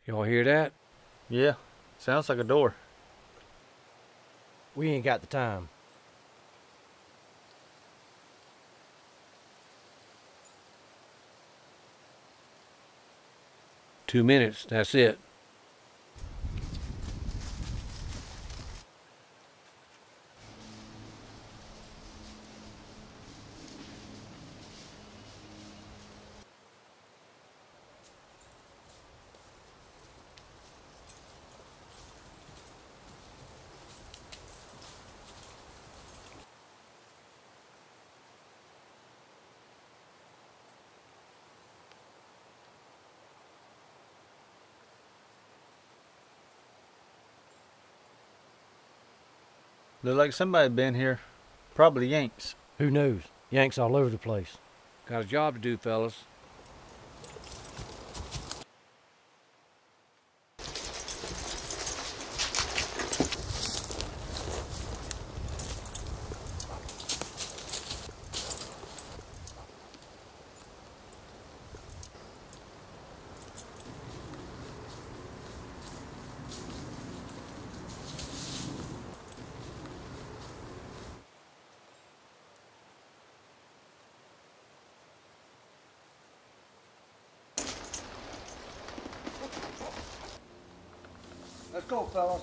Y'all hear that? Yeah, sounds like a door. We ain't got the time. "2 minutes, that's it." Look like somebody been here. Probably Yanks. Who knows? Yanks all over the place. Got a job to do, fellas. Let's go, fellas.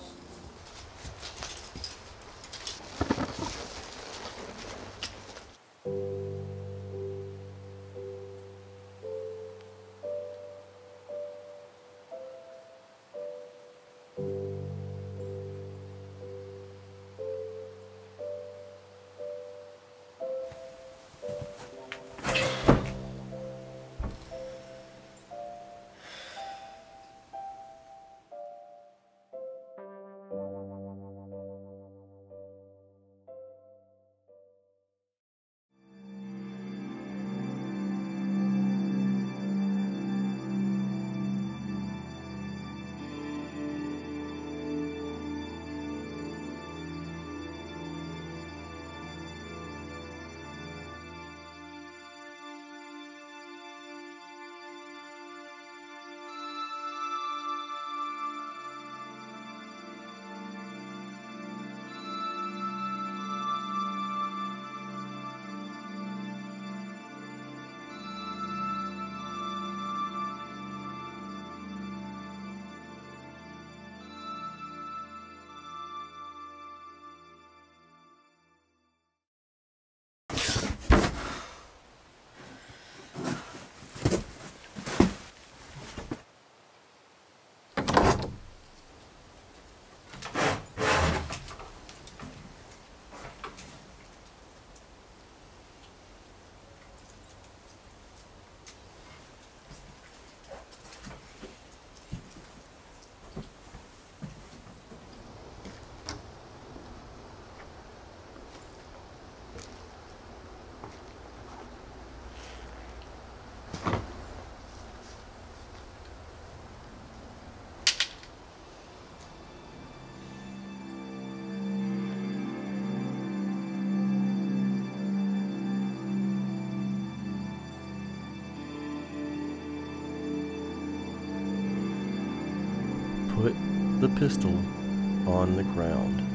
put the pistol on the ground.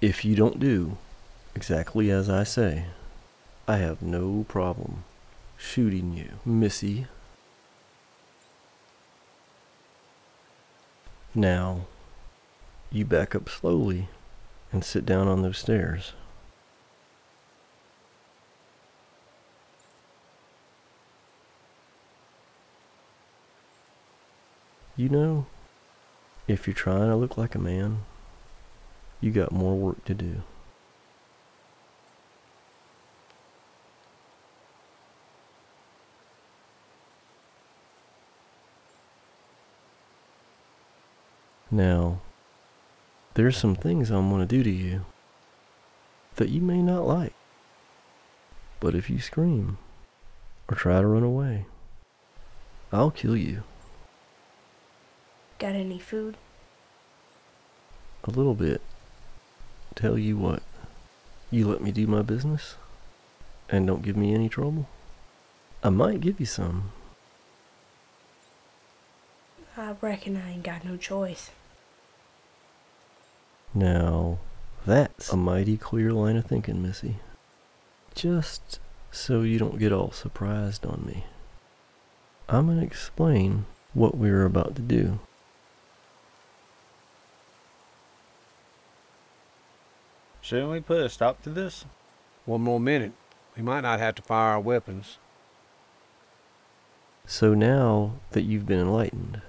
If you don't do exactly as I say, I have no problem shooting you, Missy. Now, you back up slowly and sit down on those stairs. You know, if you're trying to look like a man, you got more work to do. Now, there's some things I'm going to do to you that you may not like. But if you scream or try to run away, I'll kill you. Got any food? A little bit. Tell you what, you let me do my business and don't give me any trouble, I might give you some. I reckon I ain't got no choice. Now, that's a mighty clear line of thinking, Missy. Just so you don't get all surprised on me, I'm gonna explain what we're about to do. Shouldn't we put a stop to this? One more minute. We might not have to fire our weapons. So now that you've been enlightened,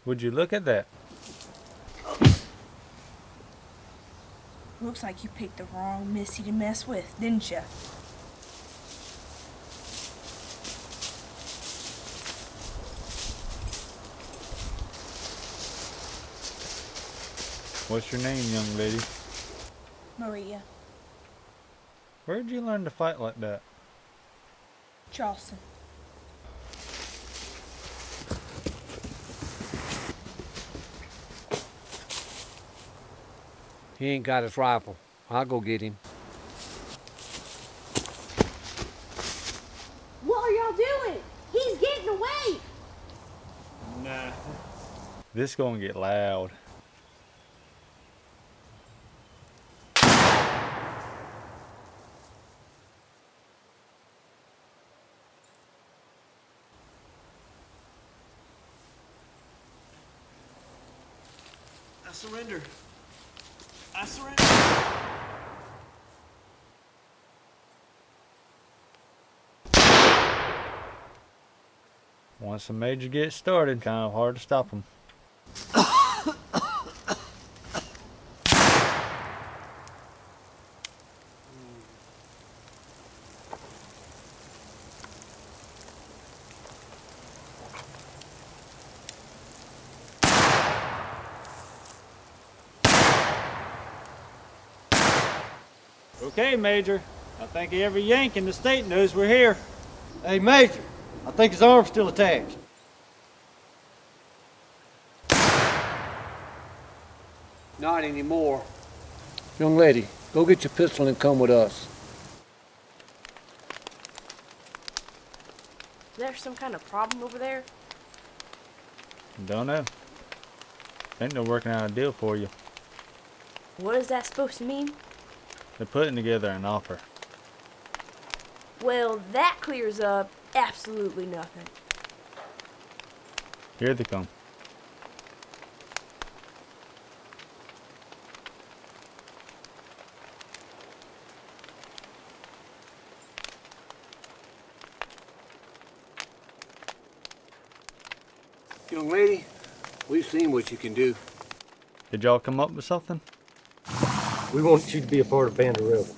Would you look at that? Looks like you picked the wrong Missy to mess with, didn't ya? What's your name, young lady? Maria. Where'd you learn to fight like that? Charleston. He ain't got his rifle. I'll go get him. What are y'all doing? He's getting away! Nah. This gonna get loud. I surrender. I surrender. Once the major gets started, kind of hard to stop him. Okay, Major. I think every Yank in the state knows we're here. Hey, Major, I think his arm's still attached. Not anymore. Young lady, go get your pistol and come with us. Is there some kind of problem over there? Don't know. Think they're working out a deal for you. What is that supposed to mean? They're putting together an offer. Well, that clears up absolutely nothing. Here they come. Young lady, we've seen what you can do. Did y'all come up with something? We want you to be a part of Band of Rebels.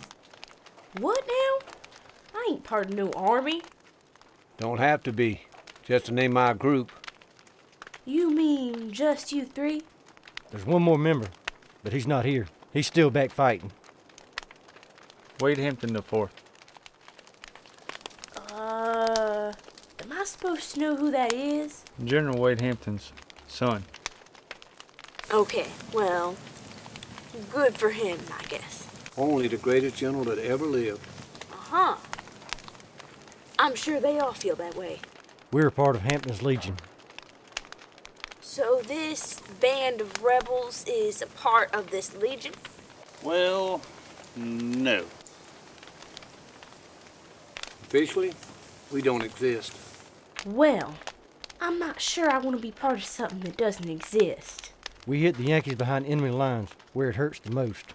What now? I ain't part of no army. Don't have to be. Just to name my group. You mean just you three? There's one more member, but he's not here. He's still back fighting. Wade Hampton IV. Am I supposed to know who that is? General Wade Hampton's son. Okay, well, good for him, I guess. Only the greatest general that ever lived. Uh-huh. I'm sure they all feel that way. We're a part of Hampton's Legion. So this band of rebels is a part of this legion? Well, no. Officially, we don't exist. Well, I'm not sure I want to be part of something that doesn't exist. We hit the Yankees behind enemy lines, where it hurts the most.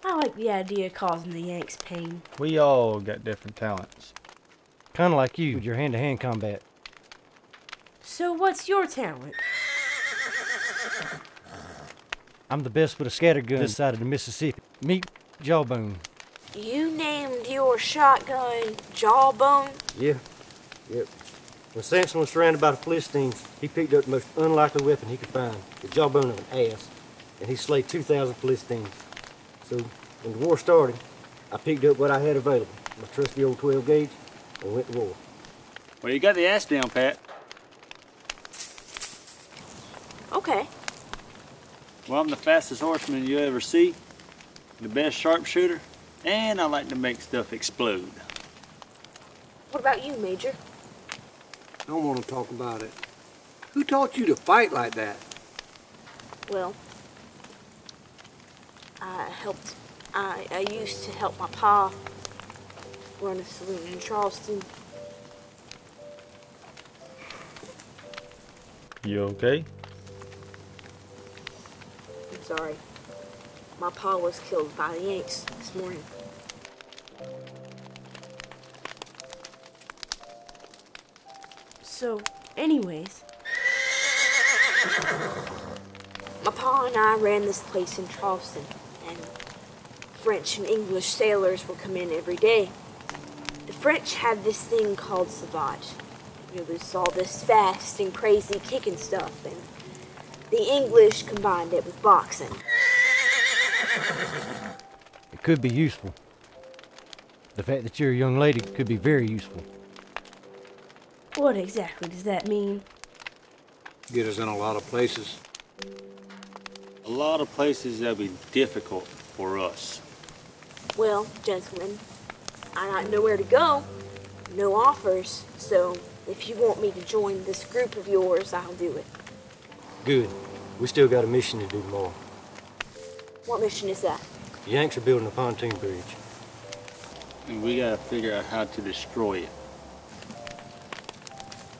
I like the idea of causing the Yanks pain. We all got different talents. Kinda like you with your hand-to-hand combat. So what's your talent? I'm the best with a scattergun this side of the Mississippi. Meet Jawbone. You named your shotgun Jawbone? Yeah. Yep. When Samson was surrounded by the Philistines, he picked up the most unlikely weapon he could find, the jawbone of an ass, and he slayed 2,000 Philistines. So, when the war started, I picked up what I had available, my trusty old 12 gauge, and went to war. Well, you got the ass down, Pat. Okay. Well, I'm the fastest horseman you ever see, the best sharpshooter, and I like to make stuff explode. What about you, Major? I don't want to talk about it. Who taught you to fight like that? Well, I used to help my pa run a saloon in Charleston. You okay? I'm sorry. My pa was killed by the Yanks this morning. So, anyways, my pa and I ran this place in Charleston, and French and English sailors would come in every day. The French had this thing called sauvage. It was all this fast and crazy kicking stuff, and the English combined it with boxing. It could be useful. The fact that you're a young lady could be very useful. What exactly does that mean? Get us in a lot of places. A lot of places that'll be difficult for us. Well, gentlemen, I don't know where to go. No offers, so if you want me to join this group of yours, I'll do it. Good. We still got a mission to do tomorrow. What mission is that? The Yanks are building a pontoon bridge. And we gotta figure out how to destroy it.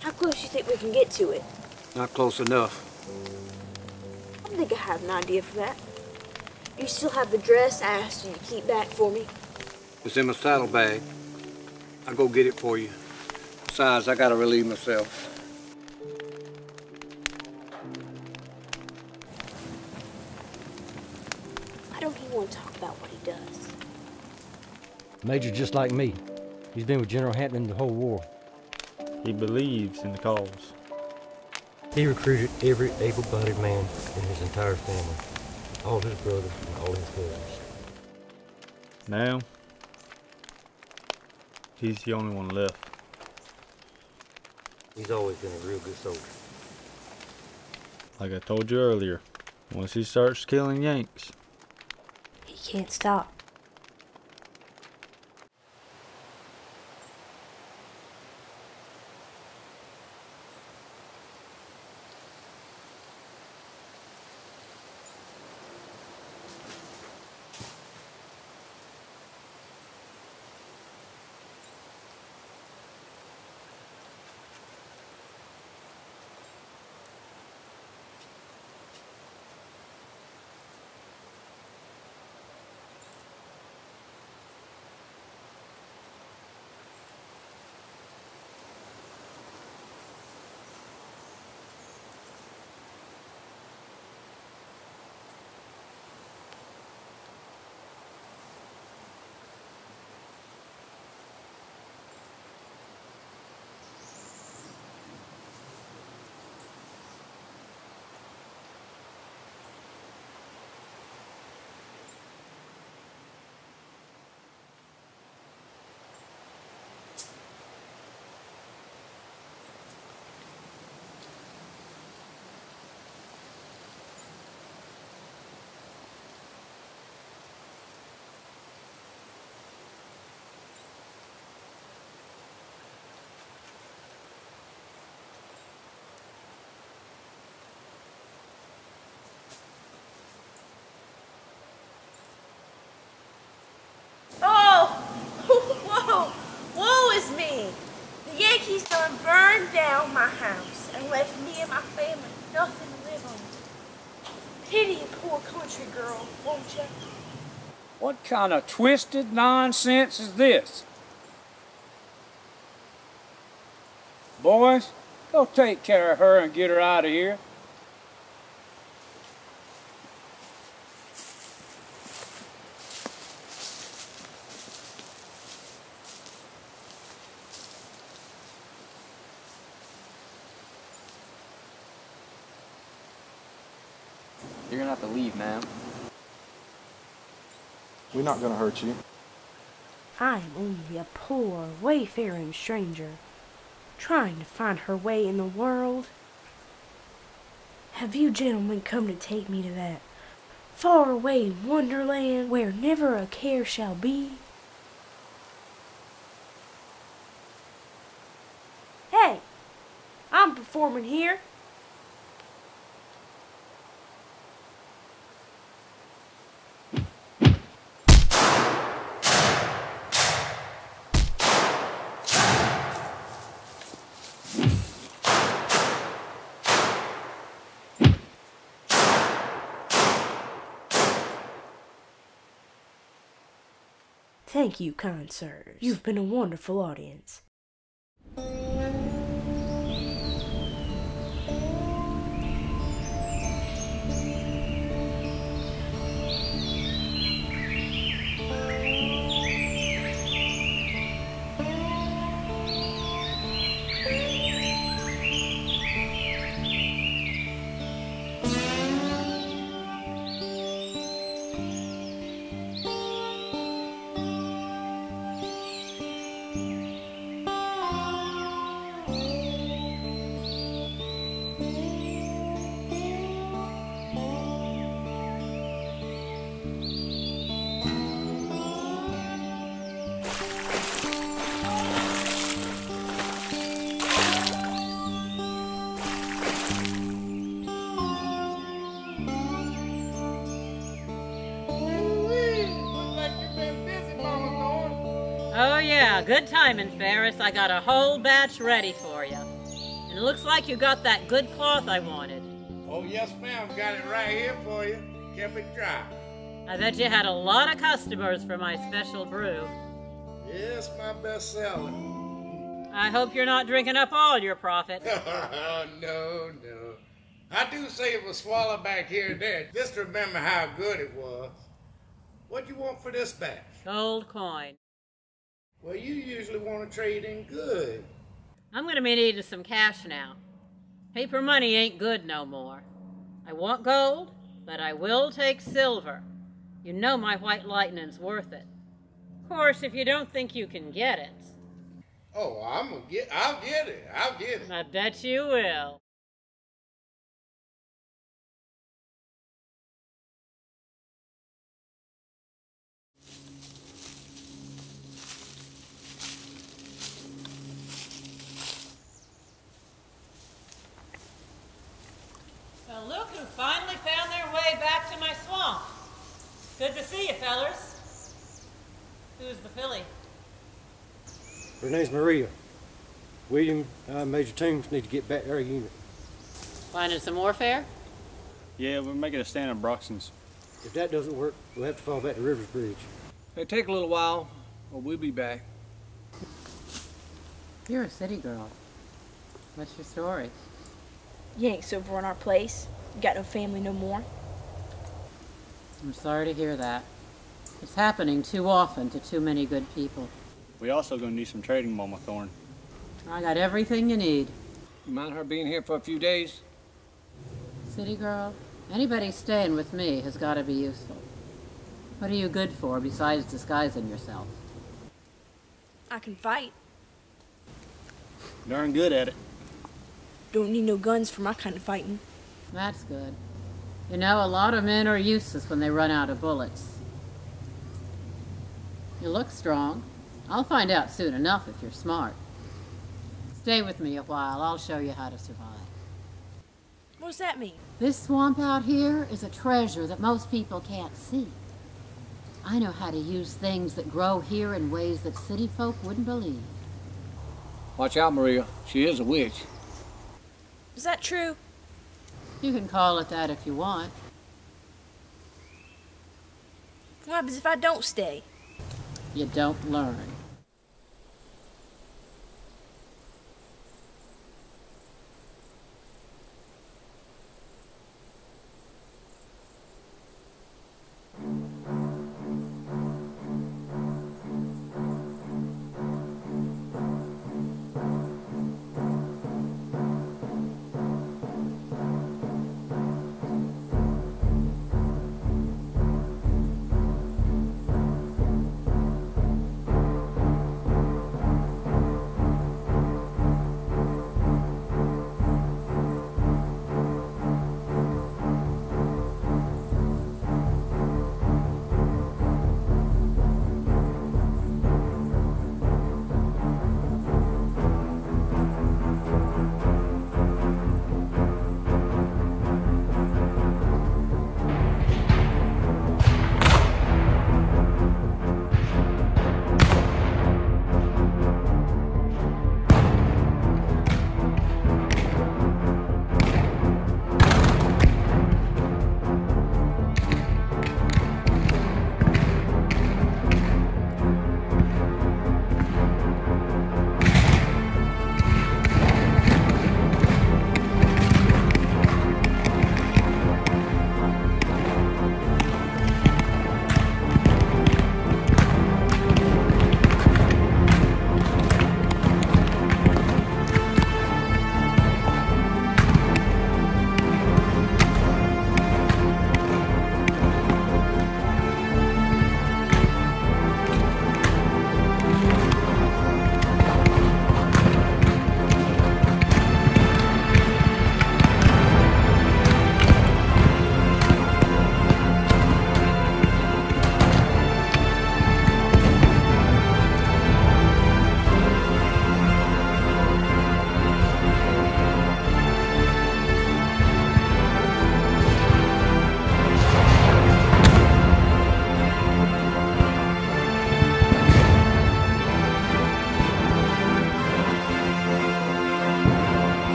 How close do you think we can get to it? Not close enough. I think I have an idea for that. You still have the dress I asked you to keep back for me? It's in my saddlebag. I'll go get it for you. Besides, I gotta relieve myself. Why don't he want to talk about what he does? Major's just like me. He's been with General Hampton the whole war. He believes in the cause. He recruited every able-bodied man in his entire family. All his brothers and all his cousins. Now, he's the only one left. He's always been a real good soldier. Like I told you earlier, Once he starts killing Yanks. He can't stop. The Yankees done burned down my house and left me and my family nothing to live on. Pity a poor country girl, won't you? What kind of twisted nonsense is this? Boys, go take care of her and get her out of here. You're gonna have to leave, ma'am. We're not gonna hurt you. I am only a poor, wayfaring stranger, trying to find her way in the world. Have you gentlemen come to take me to that faraway wonderland where never a care shall be? Hey, I'm performing here. Thank you, kind sirs. You've been a wonderful audience. Oh yeah, good timing, Ferris. I got a whole batch ready for you. And it looks like you got that good cloth I wanted. Oh yes, ma'am. Got it right here for you. Kept it dry. I bet you had a lot of customers for my special brew. Yes, my best seller. I hope you're not drinking up all your profit. No. I do say it was swallowed back here and there. Just remember how good it was. What you want for this batch? Gold coin. Well, you usually want to trade in good. I'm gonna be needing some cash now. Paper money ain't good no more. I want gold, but I will take silver. You know my white lightning's worth it. Of course, if you don't think you can get it. Oh, I'll get it. I bet you will. Look who finally found their way back to my swamp. Good to see you, fellers. Who's the filly? Her name's Maria. William, Major Toombs need to get back to our unit. Finding some warfare? Yeah, we're making a stand at Broxton's. If that doesn't work, we'll have to fall back to Rivers Bridge. It'll take a little while, but we'll be back. You're a city girl. What's your story? You ain't silver in our place. You got no family no more. I'm sorry to hear that. It's happening too often to too many good people. We also gonna need some trading, Mama Thorne. I got everything you need. You mind her being here for a few days? City girl, anybody staying with me has got to be useful. What are you good for besides disguising yourself? I can fight. Darn good at it. Don't need no guns for my kind of fighting. That's good. You know, a lot of men are useless when they run out of bullets. You look strong. I'll find out soon enough if you're smart. Stay with me a while. I'll show you how to survive. What does that mean? This swamp out here is a treasure that most people can't see. I know how to use things that grow here in ways that city folk wouldn't believe. Watch out, Maria. She is a witch. Is that true? You can call it that if you want. What happens if I don't stay? You don't learn.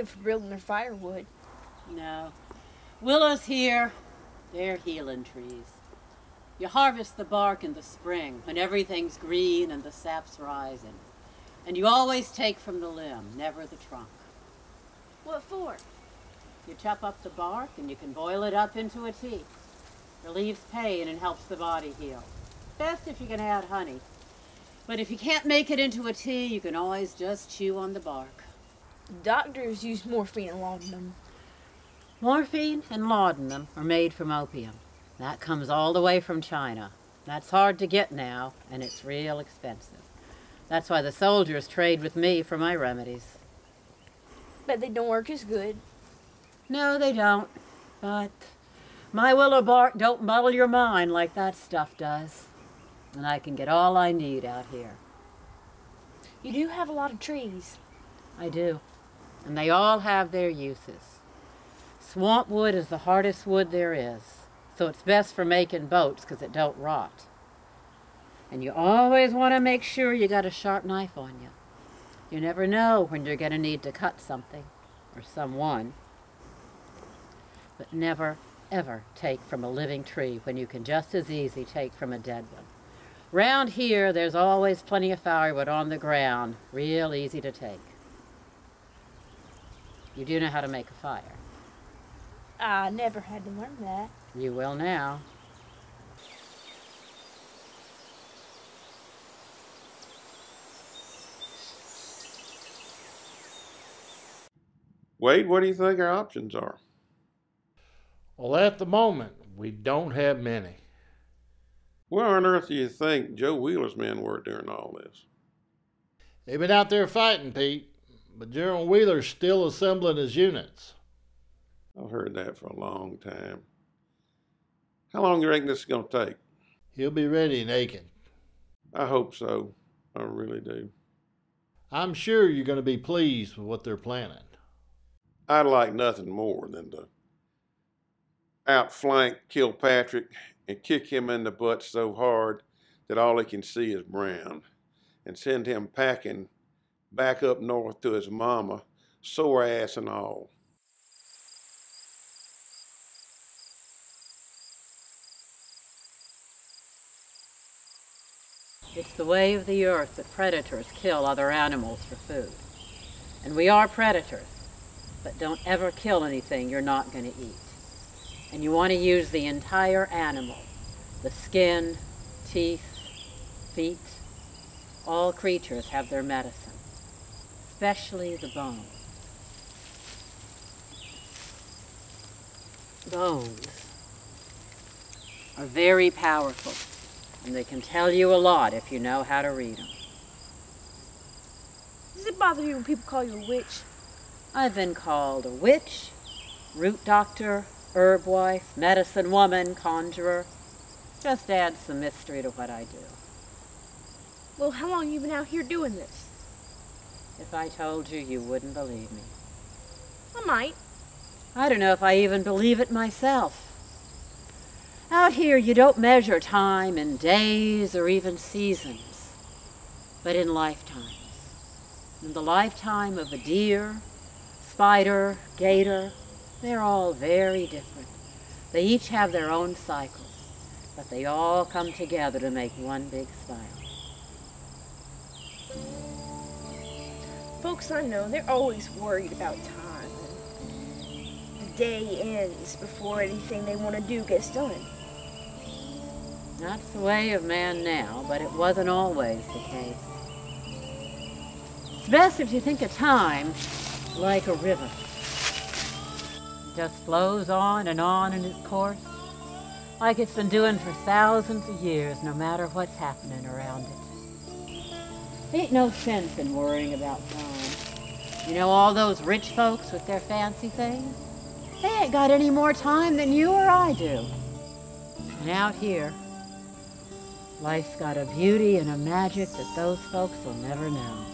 good for building their firewood. No. Willows here, they're healing trees. You harvest the bark in the spring when everything's green and the sap's rising. And you always take from the limb, never the trunk. What for? You chop up the bark and you can boil it up into a tea. Relieves pain and helps the body heal. Best if you can add honey. But if you can't make it into a tea, you can always just chew on the bark. Doctors use morphine and laudanum. Morphine and laudanum are made from opium. That comes all the way from China. That's hard to get now, and it's real expensive. That's why the soldiers trade with me for my remedies. Bet they don't work as good. No, they don't. But my willow bark don't muddle your mind like that stuff does. And I can get all I need out here. You do have a lot of trees. I do. And they all have their uses. Swamp wood is the hardest wood there is. So it's best for making boats because it don't rot. And you always want to make sure you got a sharp knife on you. You never know when you're going to need to cut something or someone. But never, ever take from a living tree when you can just as easy take from a dead one. Round here, there's always plenty of firewood on the ground, real easy to take. You do know how to make a fire. I never had to learn that. You will now. Wade, what do you think our options are? Well, at the moment, we don't have many. Where on earth do you think Joe Wheeler's men were during all this? They've been out there fighting, Pete, but General Wheeler's still assembling his units. I've heard that for a long time. How long do you reckon this is going to take? He'll be ready in Aiken. I hope so. I really do. I'm sure you're going to be pleased with what they're planning. I'd like nothing more than to outflank Kilpatrick and kick him in the butt so hard that all he can see is brown, and send him packing back up north to his mama, sore ass and all. It's the way of the earth that predators kill other animals for food. And we are predators, but don't ever kill anything you're not going to eat. And you want to use the entire animal, the skin, teeth, feet. All creatures have their medicine, especially the bones. Bones are very powerful, and they can tell you a lot if you know how to read them. Does it bother you when people call you a witch? I've been called a witch, root doctor, herb wife, medicine woman, conjurer. Just adds some mystery to what I do. Well, how long have you been out here doing this? If I told you, you wouldn't believe me. I might. I don't know if I even believe it myself. Out here, you don't measure time in days or even seasons, but in lifetimes. In the lifetime of a deer, spider, gator, they're all very different. They each have their own cycles, but they all come together to make one big spiral. Folks I know, they're always worried about time. The day ends before anything they want to do gets done. That's the way of man now, but it wasn't always the case. It's best if you think of time like a river. It just flows on in its course, like it's been doing for thousands of years, no matter what's happening around it. Ain't no sense in worrying about time. You know all those rich folks with their fancy things? They ain't got any more time than you or I do. And out here, life's got a beauty and a magic that those folks will never know.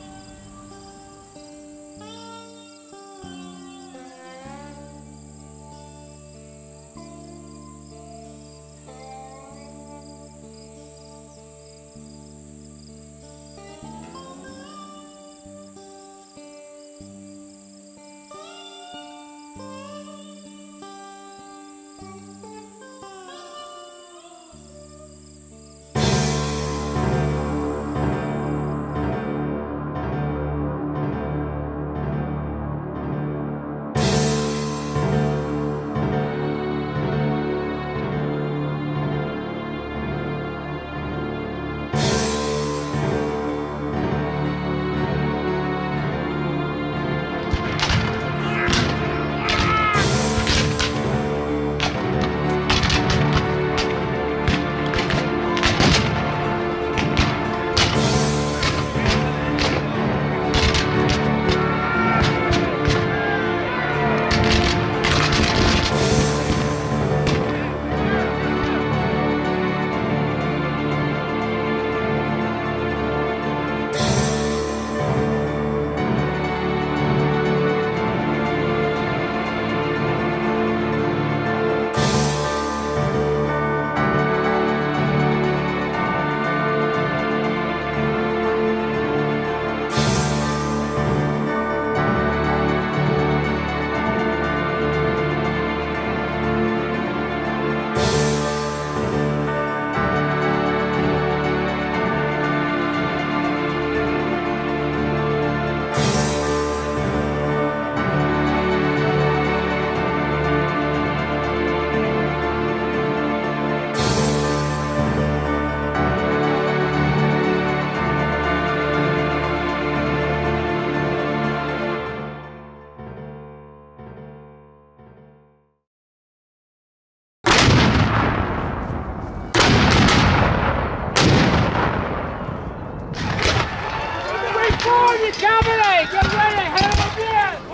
Enemy cavalry! Get ready! Head them again!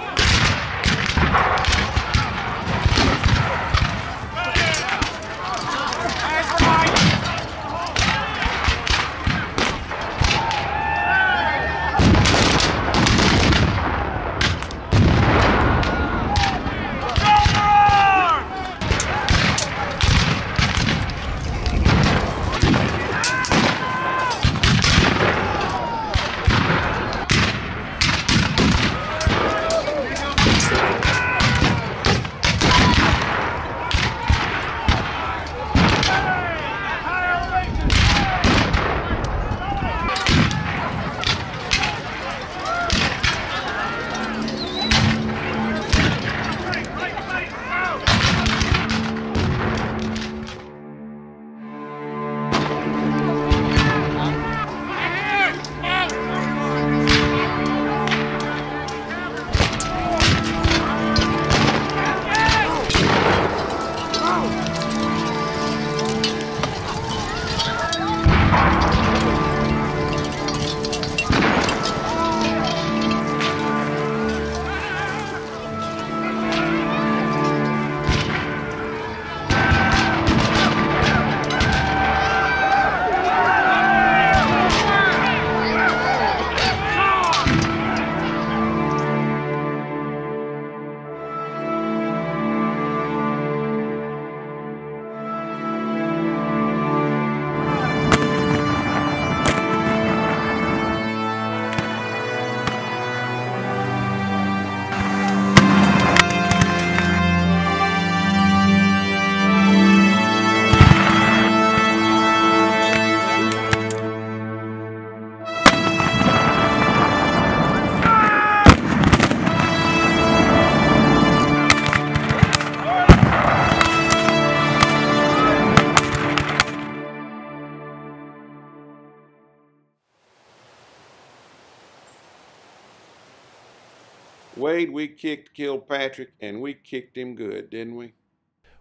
Wade, we kicked Kilpatrick, and we kicked him good, didn't we?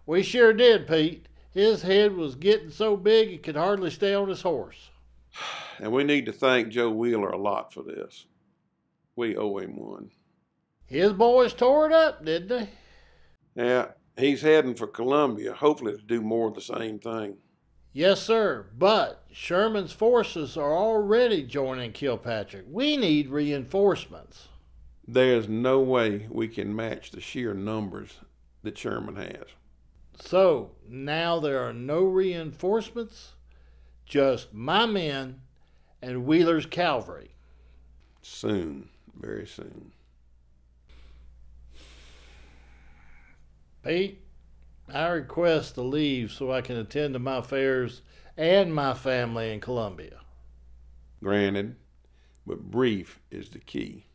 We sure did, Pete. His head was getting so big he could hardly stay on his horse. And we need to thank Joe Wheeler a lot for this. We owe him one. His boys tore it up, didn't they? Yeah, he's heading for Columbia, hopefully to do more of the same thing. Yes, sir, but Sherman's forces are already joining Kilpatrick. We need reinforcements. There's no way we can match the sheer numbers that Sherman has. So, now there are no reinforcements, just my men and Wheeler's cavalry. Soon, very soon. Pete, I request to leave so I can attend to my affairs and my family in Columbia. Granted, but brief is the key.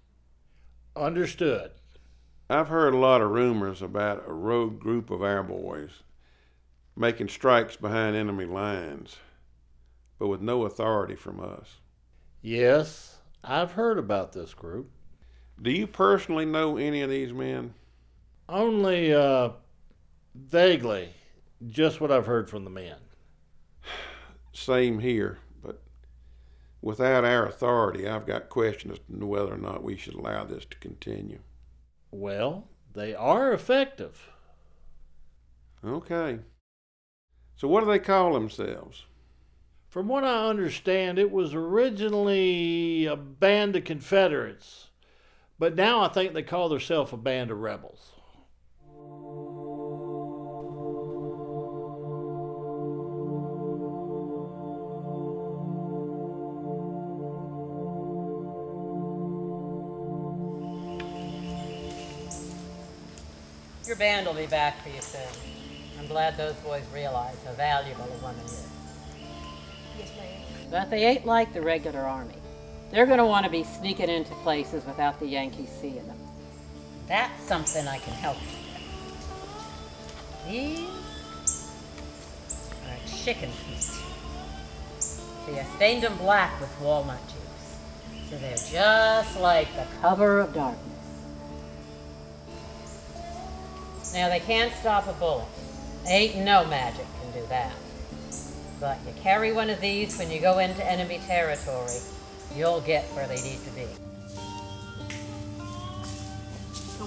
Understood. I've heard a lot of rumors about a rogue group of our boys making strikes behind enemy lines, but with no authority from us. Yes, I've heard about this group. Do you personally know any of these men? Only, vaguely. Just what I've heard from the men. Same here, but without our authority, I've got questions as to whether or not we should allow this to continue. Well, they are effective. Okay. So what do they call themselves? From what I understand, it was originally a band of Confederates, but now I think they call themselves a band of rebels. Your band will be back for you soon. I'm glad those boys realize how valuable a woman is. Yes, ma'am. But they ain't like the regular army. They're going to want to be sneaking into places without the Yankees seeing them. That's something I can help you with. These are chicken feet. See, I stained them black with walnut juice, so they're just like the cover of darkness. Now, they can't stop a bullet. Ain't no magic can do that. But you carry one of these when you go into enemy territory, you'll get where they need to be.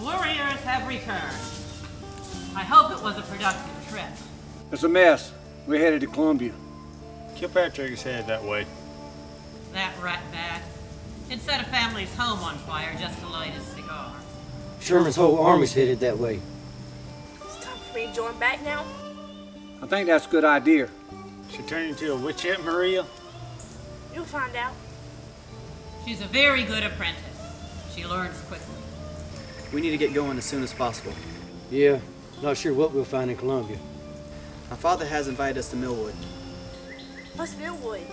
warriors have returned. I hope it was a productive trip. It's a mess. We're headed to Columbia. Kilpatrick is headed that way. That ratbag. He'd set a family's home on fire just to light his cigar. Sherman's whole army's headed that way. It's time for me to join back now. I think that's a good idea. She turned into a witch yet, Maria? You'll find out. She's a very good apprentice. She learns quickly. We need to get going as soon as possible. Yeah, not sure what we'll find in Columbia. My father has invited us to Millwood. What's Millwood?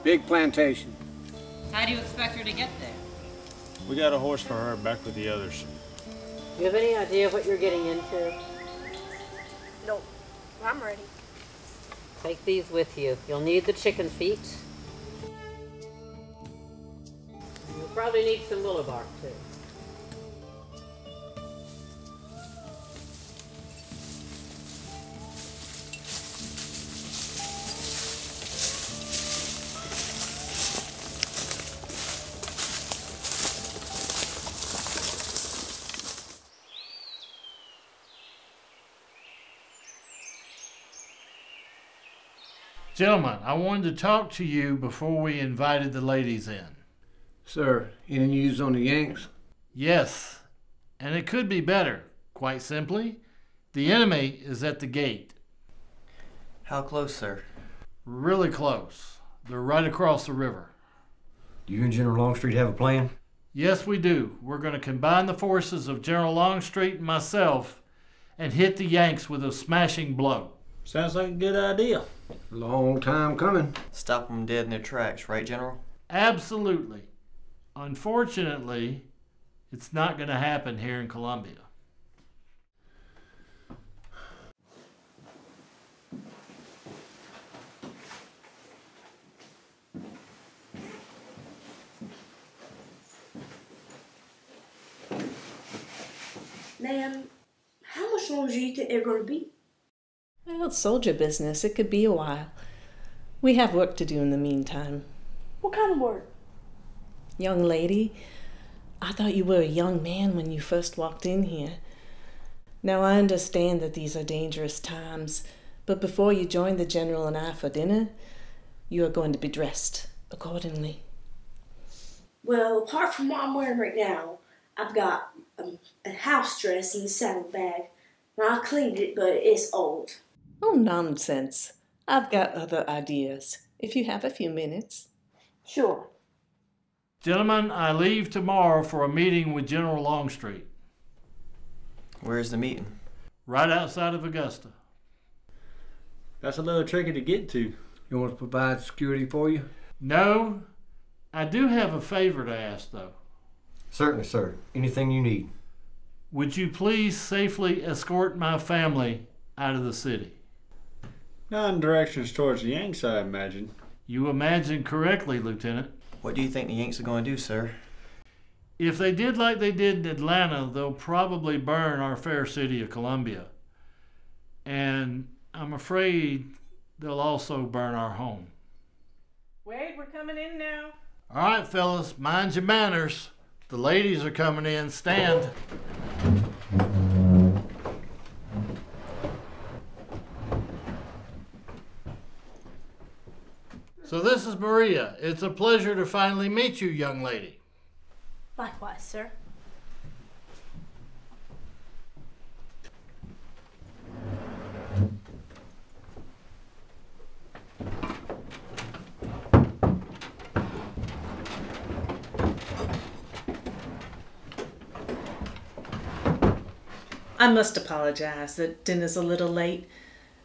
Big plantation. How do you expect her to get there? We got a horse for her back with the others. Do you have any idea what you're getting into? No, I'm ready. Take these with you. You'll need the chicken feet. You'll probably need some willow bark, too. Gentlemen, I wanted to talk to you before we invited the ladies in. Sir, any news on the Yanks? Yes, and it could be better. Quite simply, the enemy is at the gate. How close, sir? Really close. They're right across the river. Do you and General Longstreet have a plan? Yes, we do. We're going to combine the forces of General Longstreet and myself and hit the Yanks with a smashing blow. Sounds like a good idea. Long time coming. Stop them dead in their tracks, right, General? Absolutely. Unfortunately, it's not going to happen here in Columbia. Ma'am, how much longer do you think they're going to be? Well, it's soldier business. It could be a while. We have work to do in the meantime. What kind of work? Young lady, I thought you were a young man when you first walked in here. Now, I understand that these are dangerous times, but before you join the General and I for dinner, you are going to be dressed accordingly. Well, apart from what I'm wearing right now, I've got a house dress in the saddlebag. Now, I cleaned it, but it's old. Oh, nonsense. I've got other ideas, if you have a few minutes. Sure. Gentlemen, I leave tomorrow for a meeting with General Longstreet. Where's the meeting? Right outside of Augusta. That's a little tricky to get to. You want to provide security for you? No. I do have a favor to ask, though. Certainly, sir. Anything you need. Would you please safely escort my family out of the city? Not in directions towards the Yanks, I imagine. You imagine correctly, Lieutenant. What do you think the Yanks are going to do, sir? If they did like they did in Atlanta, they'll probably burn our fair city of Columbia. And I'm afraid they'll also burn our home. Wade, we're coming in now. All right, fellas, mind your manners. The ladies are coming in. Stand. So this is Maria. It's a pleasure to finally meet you, young lady. Likewise, sir. I must apologize that dinner's a little late.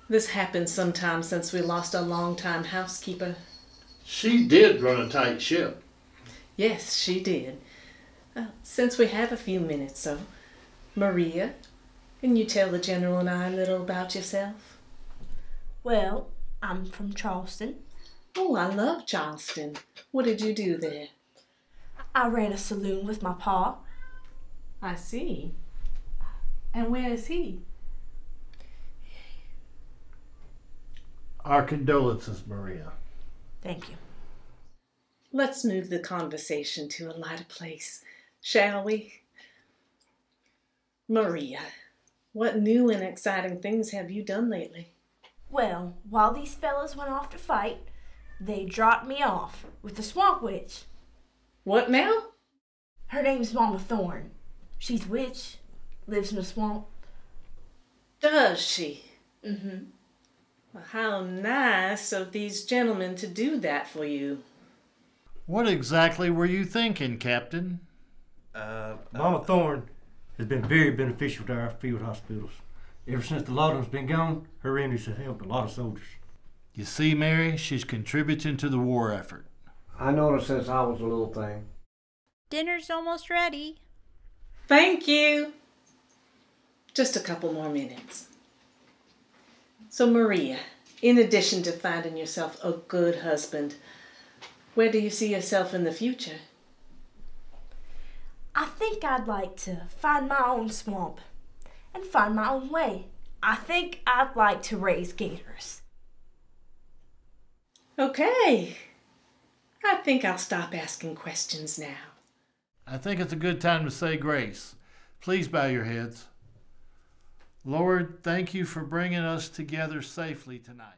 This happened sometime since we lost our longtime housekeeper. She did run a tight ship. Yes, she did. Since we have a few minutes, so, Maria, can you tell the General and I a little about yourself? Well, I'm from Charleston. Oh, I love Charleston. What did you do there? I ran a saloon with my pa. I see. And where is he? Our condolences, Maria. Thank you. Let's move the conversation to a lighter place, shall we? Maria, what new and exciting things have you done lately? Well, while these fellas went off to fight, they dropped me off with the swamp witch. What now? Her name's Mama Thorne. She's a witch, lives in the swamp. Does she? Mm-hmm. Well, how nice of these gentlemen to do that for you. What exactly were you thinking, Captain? Mama Thorne has been very beneficial to our field hospitals. Ever since the Lawtons been gone, her remedies have helped a lot of soldiers. You see, Mary, she's contributing to the war effort. I noticed since I was a little thing. Dinner's almost ready. Thank you. Just a couple more minutes. So, Maria, in addition to finding yourself a good husband, where do you see yourself in the future? I think I'd like to find my own swamp and find my own way. I think I'd like to raise gators. Okay. I think I'll stop asking questions now. I think it's a good time to say grace. Please bow your heads. Lord, thank you for bringing us together safely tonight.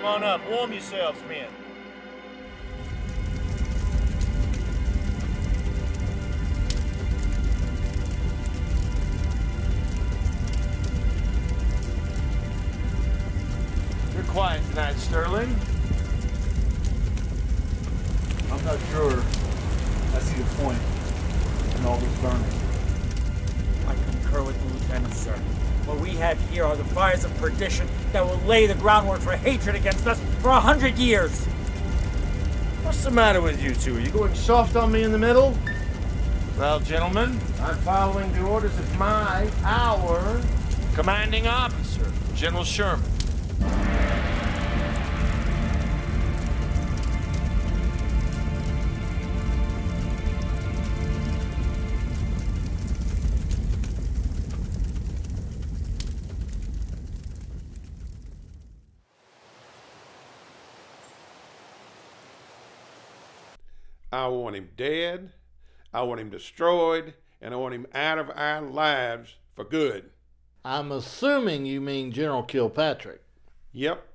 Come on up, warm yourselves, men. You're quiet tonight, Sterling. I'm not sure I see the point in all this burning. I concur with the lieutenant, sir. What we have here are the fires of perdition that will lay the groundwork for hatred against us for 100 years. What's the matter with you two? Are you going soft on me in the middle? Well, gentlemen, I'm following the orders of our commanding officer, General Sherman. I want him dead, I want him destroyed, and I want him out of our lives for good. I'm assuming you mean General Kilpatrick. Yep.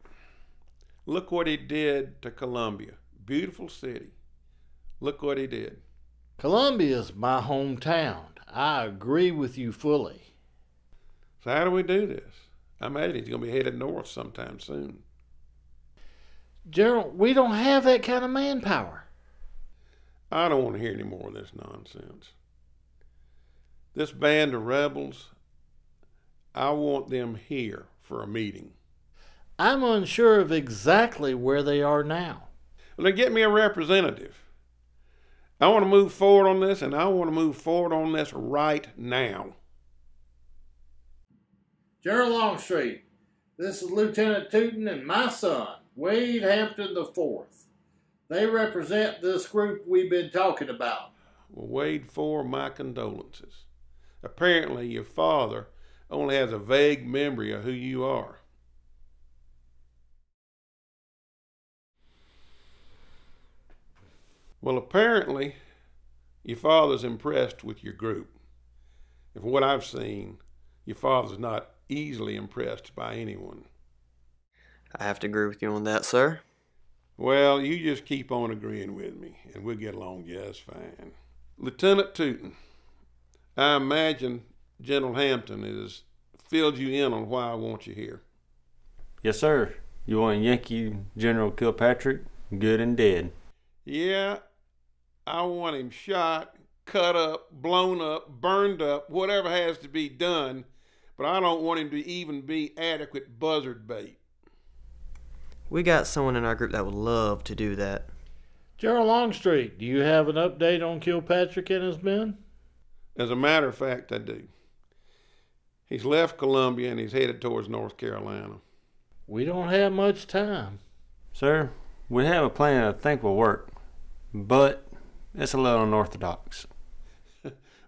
Look what he did to Columbia. Beautiful city. Look what he did. Columbia's my hometown. I agree with you fully. So how do we do this? I imagine he's going to be headed north sometime soon. General, we don't have that kind of manpower. I don't want to hear any more of this nonsense. This band of rebels, I want them here for a meeting. I'm unsure of exactly where they are now. Well, then get me a representative. I want to move forward on this, and I want to move forward on this right now. General Longstreet, this is Lieutenant Tootin and my son, Wade Hampton IV. They represent this group we've been talking about. Well, Wade IV, my condolences. Apparently, your father only has a vague memory of who you are. Well, apparently, your father's impressed with your group. And from what I've seen, your father's not easily impressed by anyone. I have to agree with you on that, sir. Well, you just keep on agreeing with me, and we'll get along just fine. Lieutenant Tootin, I imagine General Hampton has filled you in on why I want you here. Yes, sir. You want Yankee General Kilpatrick, good and dead. Yeah, I want him shot, cut up, blown up, burned up, whatever has to be done, but I don't want him to even be adequate buzzard bait. We got someone in our group that would love to do that. General Longstreet, do you have an update on Kilpatrick and his men? As a matter of fact, I do. He's left Columbia and he's headed towards North Carolina. We don't have much time. Sir, we have a plan I think will work, but it's a little unorthodox.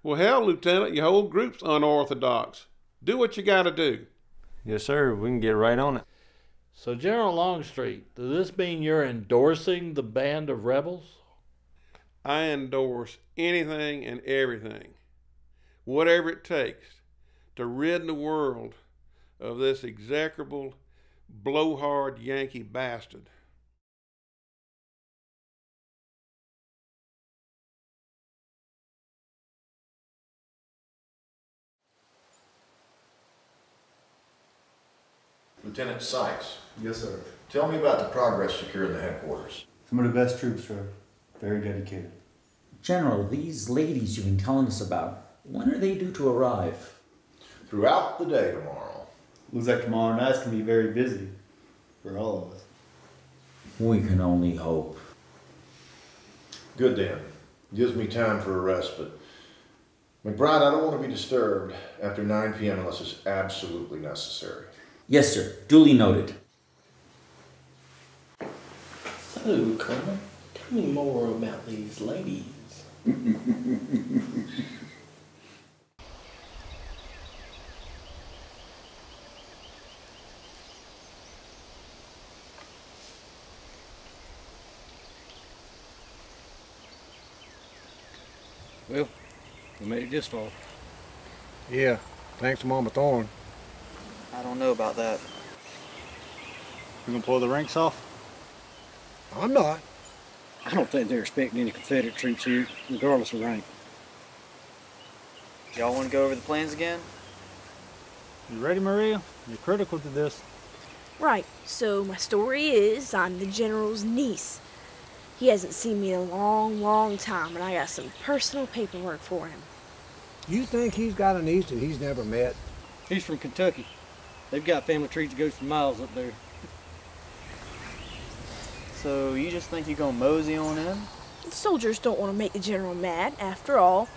Well, hell, Lieutenant, your whole group's unorthodox. Do what you gotta do. Yes, sir. We can get right on it. So, General Longstreet, does this mean you're endorsing the band of rebels? I endorse anything and everything, whatever it takes, to rid the world of this execrable, blowhard Yankee bastard. Lieutenant Sykes. Yes, sir. Tell me about the progress secured in the headquarters. Some of the best troops, sir. Very dedicated. General, these ladies you've been telling us about, when are they due to arrive? Throughout the day tomorrow. Looks like tomorrow night's going to be very busy for all of us. We can only hope. Good then. Gives me time for a respite. McBride, I don't want to be disturbed after 9 p.m. unless it's absolutely necessary. Yes, sir. Duly noted. So, Colonel, tell me more about these ladies. Well, we made it this far. Yeah, thanks to Mama Thorne. I don't know about that. You gonna pull the ranks off? I'm not. I don't think they're expecting any Confederate troops here, regardless of rank. Y'all want to go over the plans again? You ready, Maria? You're critical to this. Right, so my story is I'm the General's niece. He hasn't seen me in a long, long time, and I got some personal paperwork for him. You think he's got a niece that he's never met? He's from Kentucky. They've got family trees that goes for miles up there. So you just think you're gonna mosey on in? The soldiers don't want to make the General mad. After all,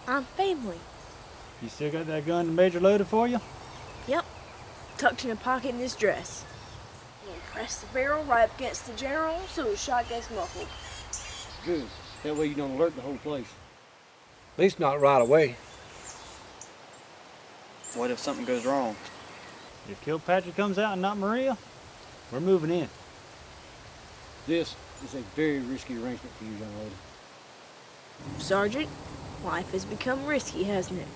I'm family. You still got that gun the Major loaded for you? Yep, tucked in a pocket in his dress. And press the barrel right up against the General so the shot gets muffled. Good. That way you don't alert the whole place. At least not right away. What if something goes wrong? If Kilpatrick comes out and not Maria, we're moving in. This is a very risky arrangement for you, young lady. Sergeant, life has become risky, hasn't it?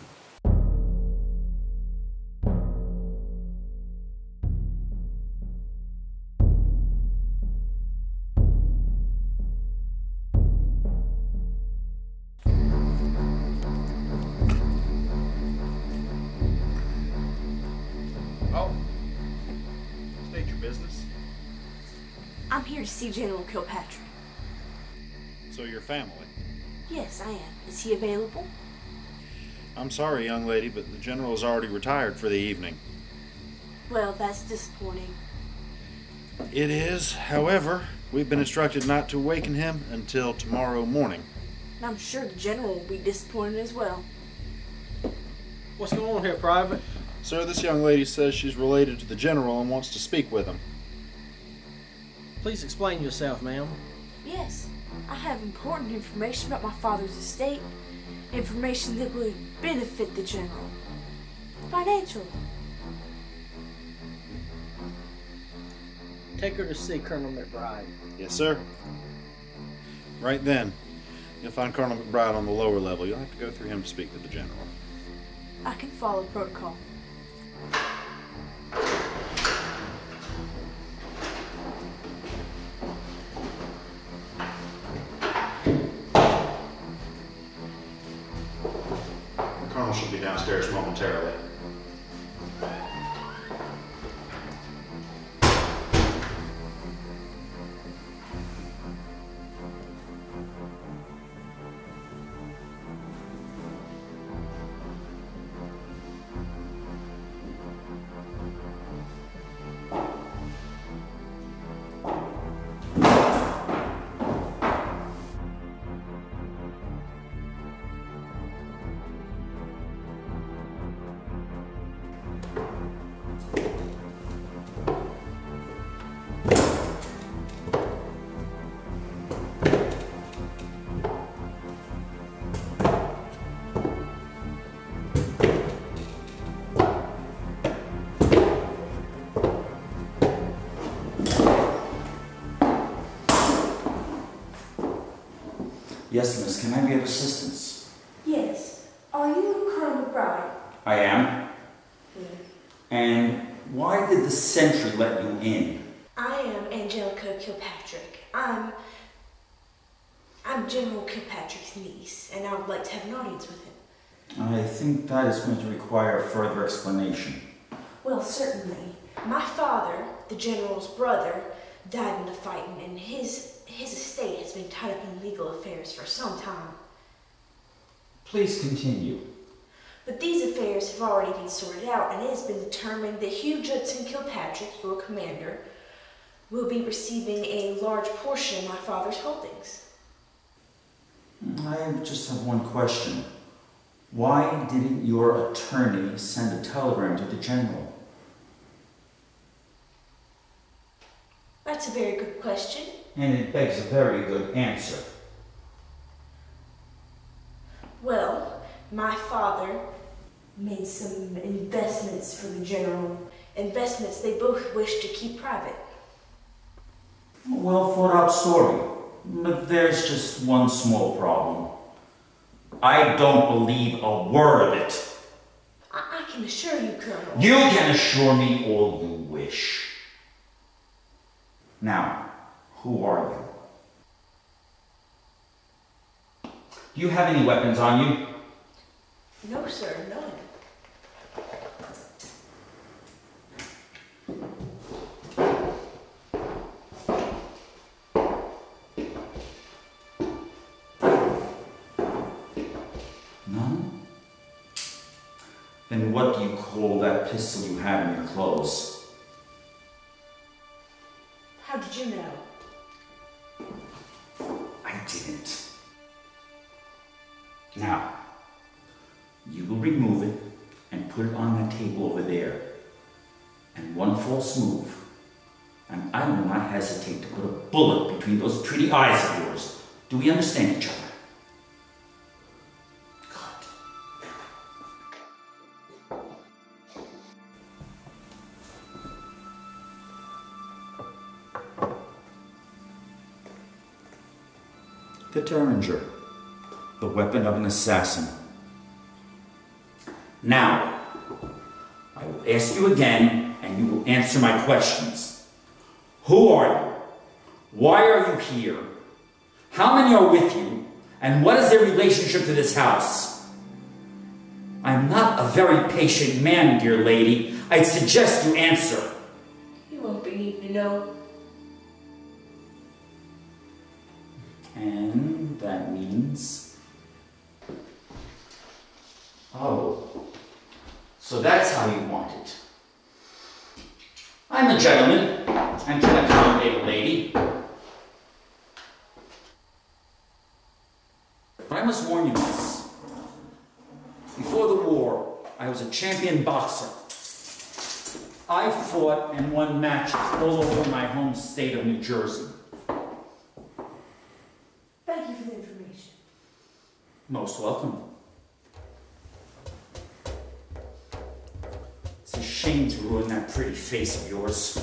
I'm here to see General Kilpatrick. So you're family? Yes, I am. Is he available? I'm sorry, young lady, but the general is already retired for the evening. Well, that's disappointing. It is. However, we've been instructed not to awaken him until tomorrow morning. And I'm sure the General will be disappointed as well. What's going on here, Private? Sir, this young lady says she's related to the general and wants to speak with him. Please explain yourself, ma'am. Yes, I have important information about my father's estate. Information that would benefit the General. Financially. Take her to see Colonel McBride. Yes, sir. Right then, you'll find Colonel McBride on the lower level. You'll have to go through him to speak to the general. I can follow protocol. The colonel should be downstairs momentarily. Yes, miss. Can I be of assistance? Yes. Are you Colonel McBride? I am. And why did the sentry let you in? I am Angelica Kilpatrick. I'm General Kilpatrick's niece, and I would like to have an audience with him. I think that is going to require further explanation. Well, certainly. My father, the General's brother, died in the fighting, and his estate has been tied up in legal affairs for some time. Please continue. But these affairs have already been sorted out, and it has been determined that Hugh Judson Kilpatrick, your commander, will be receiving a large portion of my father's holdings. I just have one question. Why didn't your attorney send a telegram to the general? That's a very good question. And it begs a very good answer. Well, my father made some investments for the general. Investments they both wish to keep private. A well thought out story. But there's just one small problem. I don't believe a word of it. I can assure you, Colonel. You can assure me all you wish. Now, who are you? Do you have any weapons on you? No, sir, none. None? Then what do you call that pistol you have in your clothes? How did you know? I didn't. Now, you will remove it and put it on that table over there. And one false move, and I will not hesitate to put a bullet between those pretty eyes of yours. Do we understand each other? The Derringer, the weapon of an assassin. Now, I will ask you again, and you will answer my questions. Who are you? Why are you here? How many are with you? And what is their relationship to this house? I'm not a very patient man, dear lady. I'd suggest you answer. You won't be needing to know. And that means... Oh. So that's how you want it. I'm a gentleman and can accommodate a lady. But I must warn you, miss. Before the war, I was a champion boxer. I fought and won matches all over my home state of New Jersey. Thank you for the information. Most welcome. It's a shame to ruin that pretty face of yours.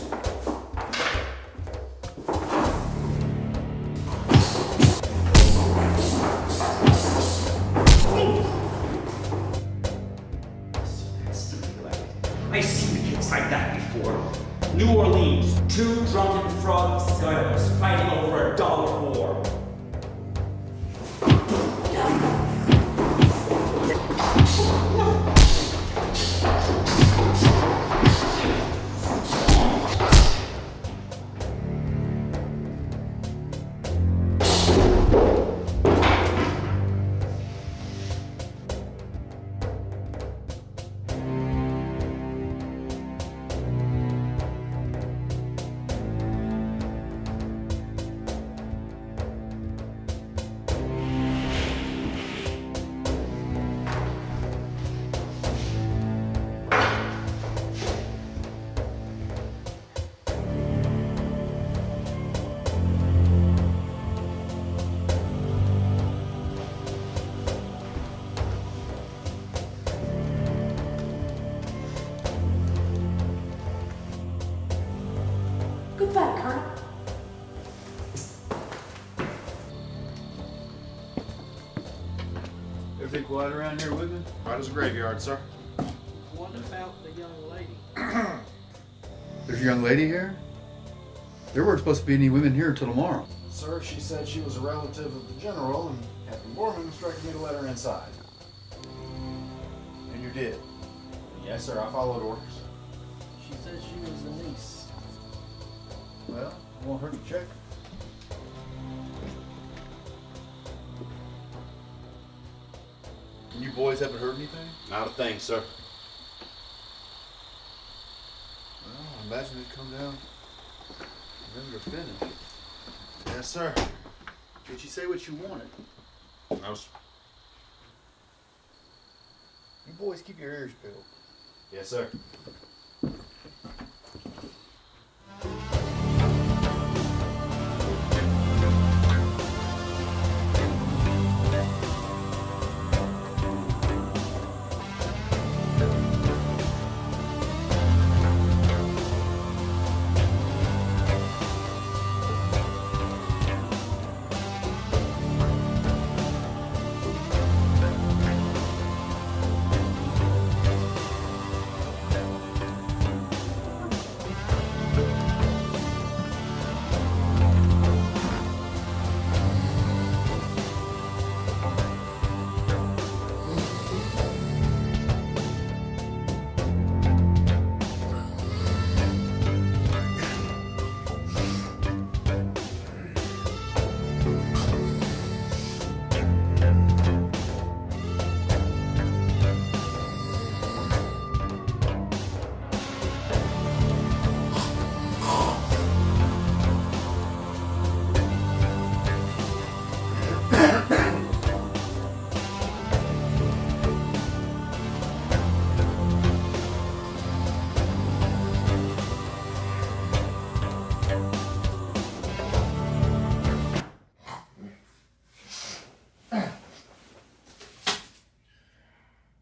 I've seen kids like that before. New Orleans, two drunken frog scholars fighting over $1 war. Everything quiet around here, Woodman? Right as a graveyard, sir. What about the young lady? There's a young lady here? There weren't supposed to be any women here until tomorrow. Sir, she said she was a relative of the general, and Captain Borman instructed me to let her inside. And you did? Yes, sir, I followed orders. She said she was the niece. Well, I won't hurt to check. And you boys haven't heard anything? Not a thing, sir. Well, I imagine they'd come down and then you're finished. Yes, sir. Did she say what you wanted? No, sir. You boys keep your ears peeled. Yes, sir.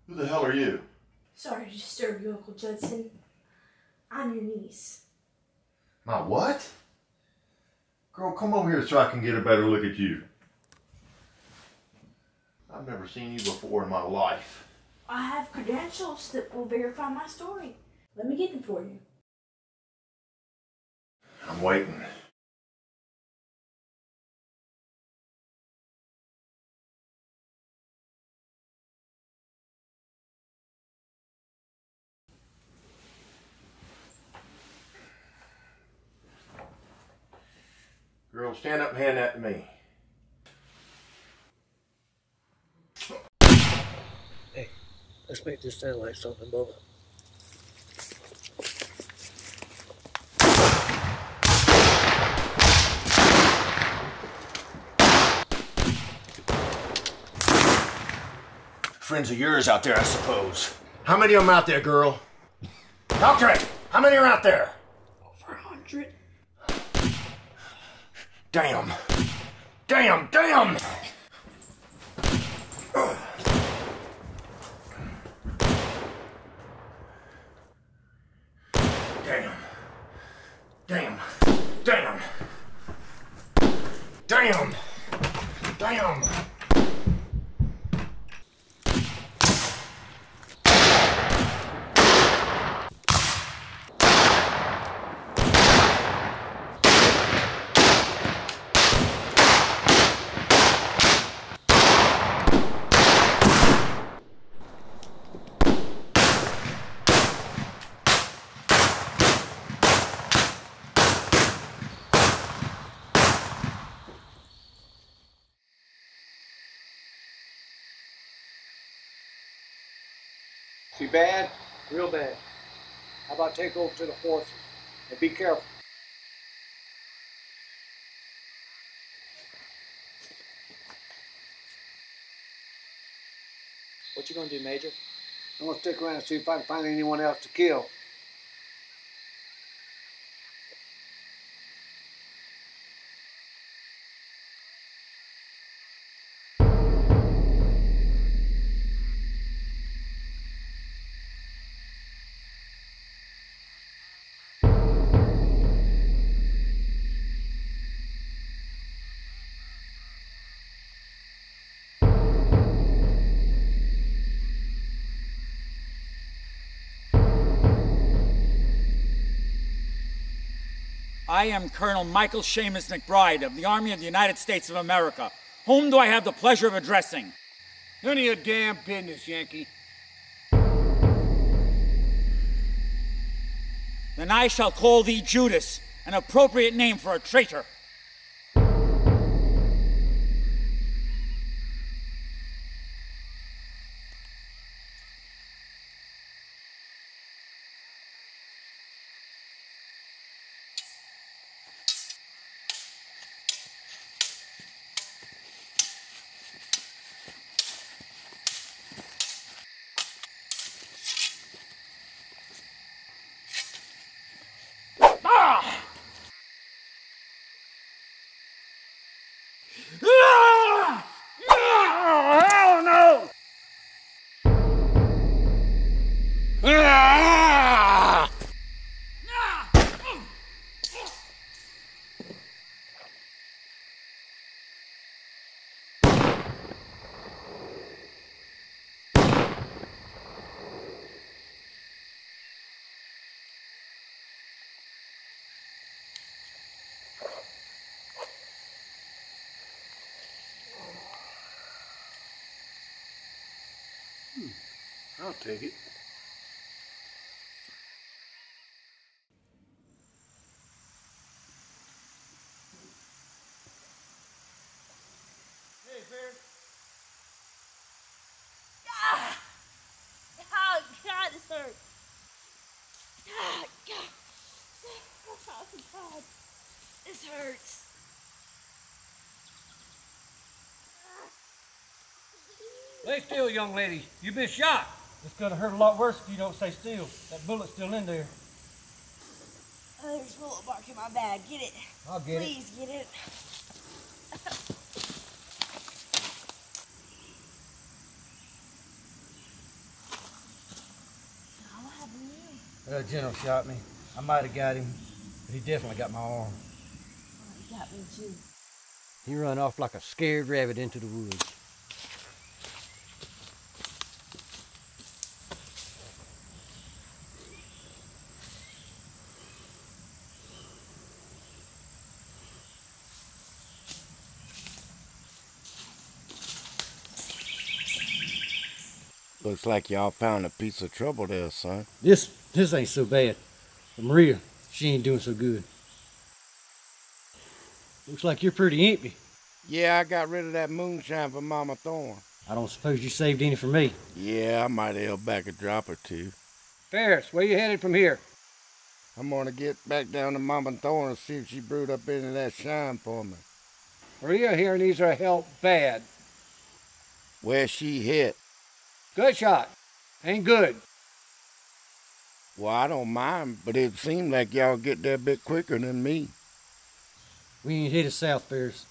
Who the hell are you? Sorry to disturb you, Uncle Judson. I'm your niece. My what? Girl, come over here so I can get a better look at you. I've never seen you before in my life. I have credentials that will verify my story. Let me get them for you. I'm waiting. Girl, stand up and hand that to me. Hey, let's make this sound like something, Bubba. Friends of yours out there, I suppose. How many of them out there, girl? Talk to me! How many are out there? Over 100. Damn. Damn, damn! Damn. Damn. Damn. Damn. Damn. See bad? Real bad. How about take over to the forces and be careful. What you gonna do, Major? I'm gonna stick around and see if I can find anyone else to kill. I am Colonel Michael Seamus McBride of the Army of the United States of America. Whom do I have the pleasure of addressing? None of your damn business, Yankee. Then I shall call thee Judas, an appropriate name for a traitor. Hell no! I'll take it. Hey, Bear. Oh, God, this hurts. Ah, God. Oh, God. This hurts. Lay still, young lady. You've been shot. It's gonna hurt a lot worse if you don't stay still. That bullet's still in there. There's a bullet mark in my bag. Get it. I'll get it. Please get it. What happened to you? The general shot me. I might have got him, but he definitely got my arm. Oh, he got me too. He run off like a scared rabbit into the woods. Looks like y'all found a piece of trouble there, son. This ain't so bad. But Maria, she ain't doing so good. Looks like you're pretty empty. Yeah, I got rid of that moonshine for Mama Thorne. I don't suppose you saved any for me. Yeah, I might have held back a drop or two. Ferris, where you headed from here? I'm gonna get back down to Mama Thorne and see if she brewed up any of that shine for me. Maria here needs her help bad. Where's she hit? Good shot. Ain't good. Well, I don't mind, but it seemed like y'all get there a bit quicker than me. We ain't headed south, Ferris.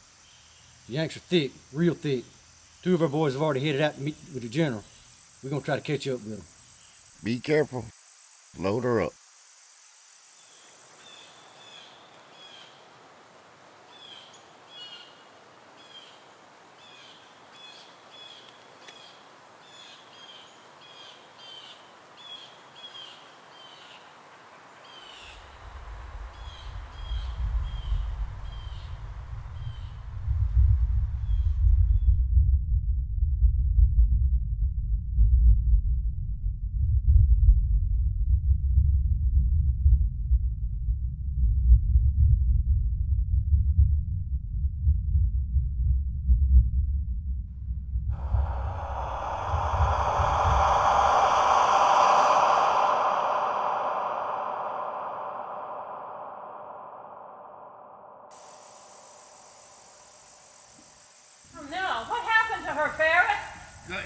The Yanks are thick, real thick. 2 of our boys have already headed out to meet with the general. We're gonna try to catch up with them. Be careful. Load her up.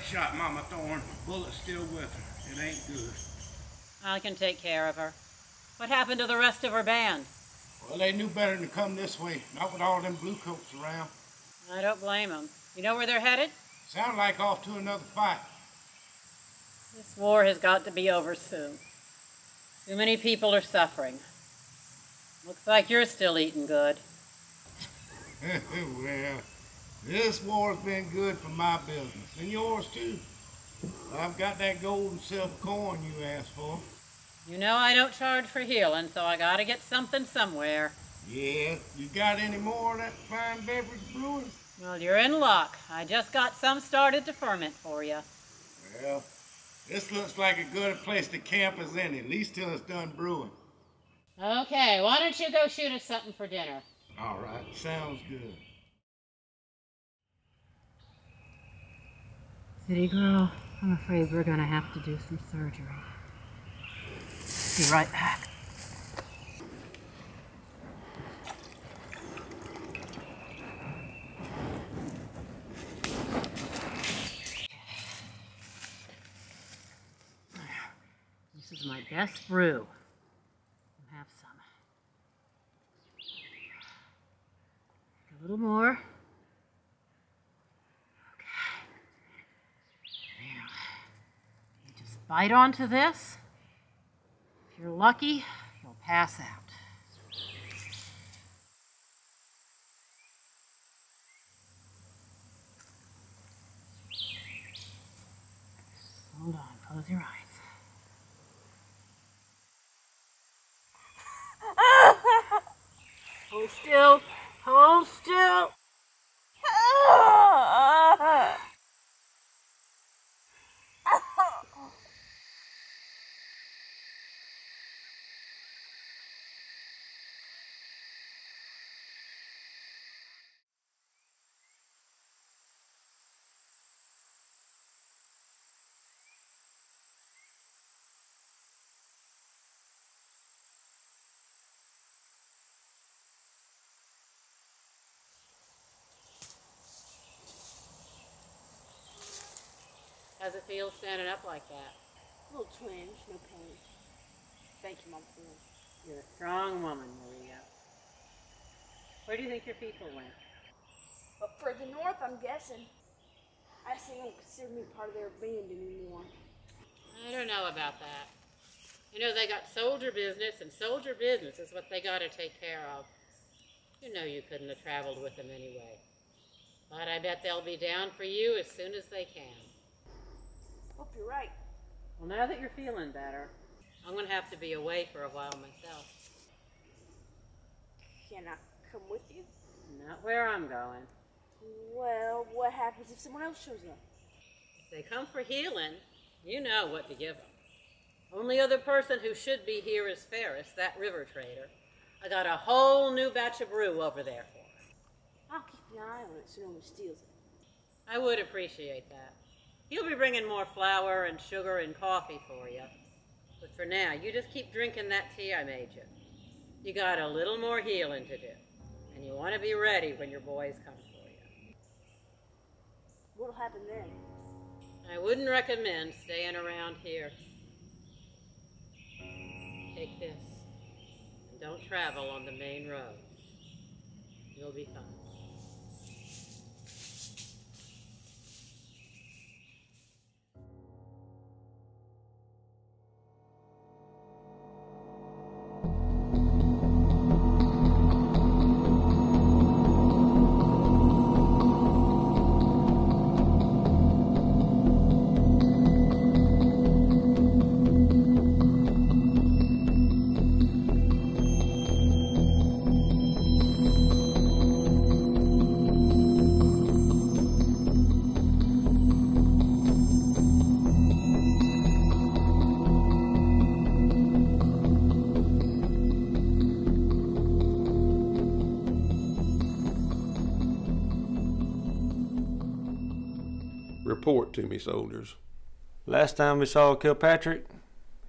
Shot Mama Thorne. Bullet's still with her. It ain't good. I can take care of her. What happened to the rest of her band? Well, they knew better than to come this way. Not with all them bluecoats around. I don't blame them. You know where they're headed? Sound like off to another fight. This war has got to be over soon. Too many people are suffering. Looks like you're still eating good. Well, this war's been good for my business, and yours too. I've got that gold and silver coin you asked for. You know I don't charge for healing, so I gotta get something somewhere. Yeah, you got any more of that fine beverage brewing? Well, you're in luck. I just got some started to ferment for you. Well, this looks like as good a place to camp as any, at least till it's done brewing. Okay, why don't you go shoot us something for dinner? All right, sounds good. City girl, I'm afraid we're gonna have to do some surgery. Be right back. This is my best brew. Have some. A little more. Okay. Now, you just bite onto this. If you're lucky, you'll pass out. Hold on, close your eyes. Hold still. Hold still. How's it feel standing up like that? A little twinge, no pain. Thank you, Mom. You're a strong woman, Maria. Where do you think your people went? Up further north, I'm guessing. I guess they don't consider me part of their band anymore. I don't know about that. You know, they got soldier business, and soldier business is what they got to take care of. You know you couldn't have traveled with them anyway. But I bet they'll be down for you as soon as they can. Hope you're right. Well, now that you're feeling better, I'm going to have to be away for a while myself. Can I come with you? Not where I'm going. Well, what happens if someone else shows up? If they come for healing, you know what to give them. Only other person who should be here is Ferris, that river trader. I got a whole new batch of brew over there for her. I'll keep an eye on it so no one steals it. I would appreciate that. He'll be bringing more flour and sugar and coffee for you. But for now, you just keep drinking that tea I made you. You got a little more healing to do. And you want to be ready when your boys come for you. What'll happen then? I wouldn't recommend staying around here. Take this. And don't travel on the main road. You'll be fine. Report to me, soldiers. Last time we saw Kilpatrick,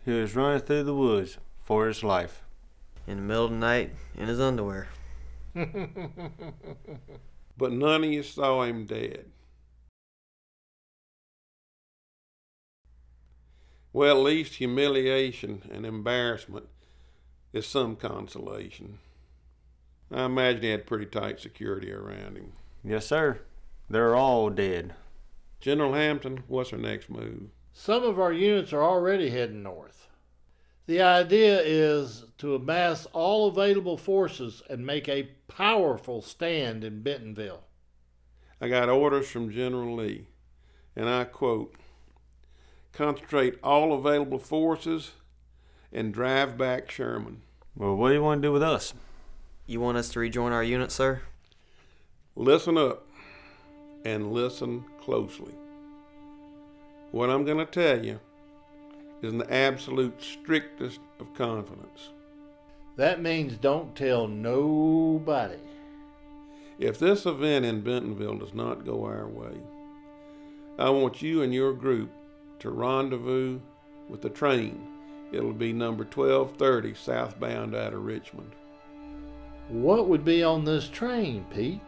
he was running through the woods for his life. In the middle of the night, in his underwear. But none of you saw him dead. Well, at least humiliation and embarrassment is some consolation. I imagine he had pretty tight security around him. Yes, sir. They're all dead. General Hampton, what's our next move? Some of our units are already heading north. The idea is to amass all available forces and make a powerful stand in Bentonville. I got orders from General Lee, and I quote, "Concentrate all available forces and drive back Sherman." Well, what do you want to do with us? You want us to rejoin our unit, sir? Listen up and listen closely. What I'm going to tell you is in the absolute strictest of confidence. That means don't tell nobody. If this event in Bentonville does not go our way, I want you and your group to rendezvous with the train. It'll be number 1230 southbound out of Richmond. What would be on this train, Pete?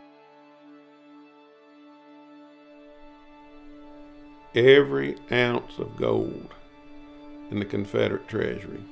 Every ounce of gold in the Confederate treasury.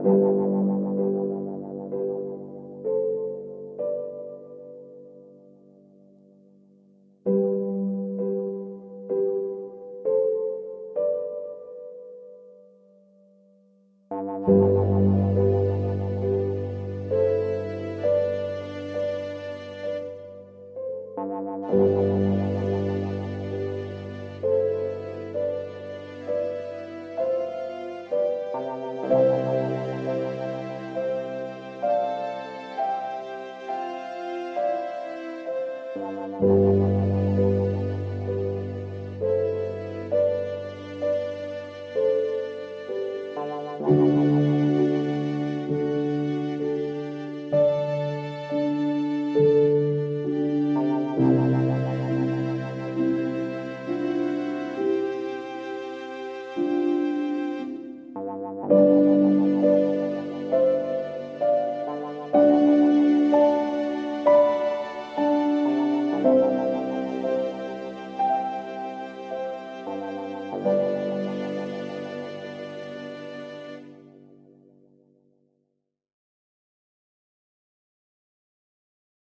Thank you.